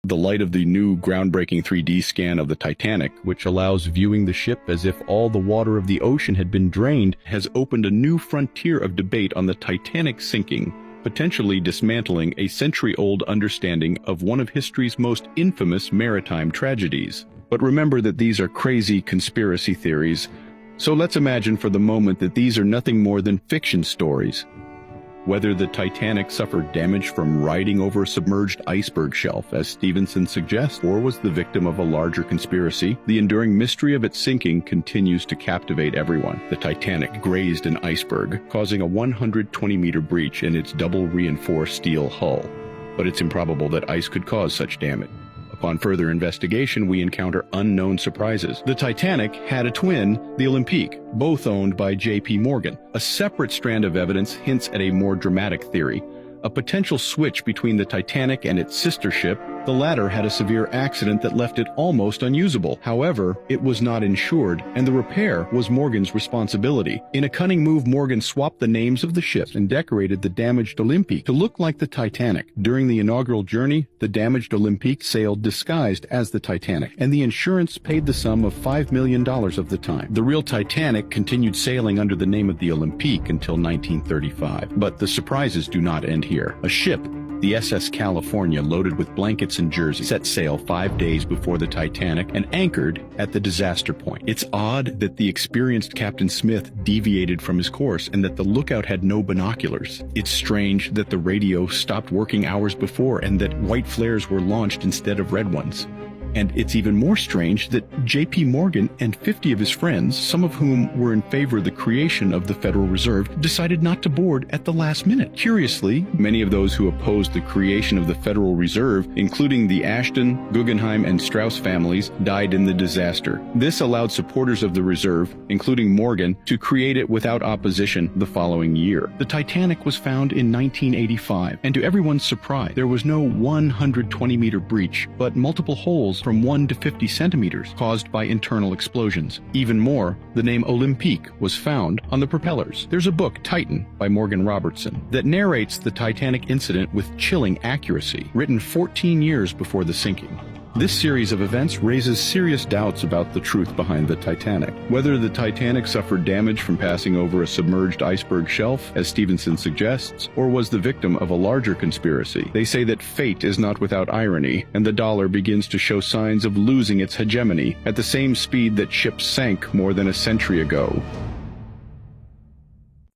The light of the new groundbreaking 3D scan of the Titanic, which allows viewing the ship as if all the water of the ocean had been drained, has opened a new frontier of debate on the Titanic sinking, potentially dismantling a century-old understanding of one of history's most infamous maritime tragedies. But remember that these are crazy conspiracy theories, so let's imagine for the moment that these are nothing more than fiction stories. Whether the Titanic suffered damage from riding over a submerged iceberg shelf, as Stevenson suggests, or was the victim of a larger conspiracy, the enduring mystery of its sinking continues to captivate everyone. The Titanic grazed an iceberg, causing a 120-meter breach in its double-reinforced steel hull. But it's improbable that ice could cause such damage. Upon further investigation, we encounter unknown surprises. The Titanic had a twin, the Olympique, both owned by J.P. Morgan. A separate strand of evidence hints at a more dramatic theory, a potential switch between the Titanic and its sister ship. The latter had a severe accident that left it almost unusable. However, it was not insured, and the repair was Morgan's responsibility. In a cunning move, Morgan swapped the names of the ships and decorated the damaged Olympique to look like the Titanic. During the inaugural journey, the damaged Olympique sailed disguised as the Titanic, and the insurance paid the sum of $5 million of the time. The real Titanic continued sailing under the name of the Olympique until 1935. But the surprises do not end here. A ship, the SS California, loaded with blankets and jerseys, set sail 5 days before the Titanic and anchored at the disaster point. It's odd that the experienced Captain Smith deviated from his course and that the lookout had no binoculars. It's strange that the radio stopped working hours before and that white flares were launched instead of red ones. And it's even more strange that J.P. Morgan and 50 of his friends, some of whom were in favor of the creation of the Federal Reserve, decided not to board at the last minute. Curiously, many of those who opposed the creation of the Federal Reserve, including the Ashton, Guggenheim, and Strauss families, died in the disaster. This allowed supporters of the Reserve, including Morgan, to create it without opposition the following year. The Titanic was found in 1985, and to everyone's surprise, there was no 120-meter breach, but multiple holes from 1 to 50 centimeters caused by internal explosions. Even more, the name Olympique was found on the propellers. There's a book, Titan, by Morgan Robertson, that narrates the Titanic incident with chilling accuracy, written 14 years before the sinking. This series of events raises serious doubts about the truth behind the Titanic. Whether the Titanic suffered damage from passing over a submerged iceberg shelf, as Stevenson suggests, or was the victim of a larger conspiracy. They say that fate is not without irony, and the dollar begins to show signs of losing its hegemony at the same speed that ships sank more than a century ago.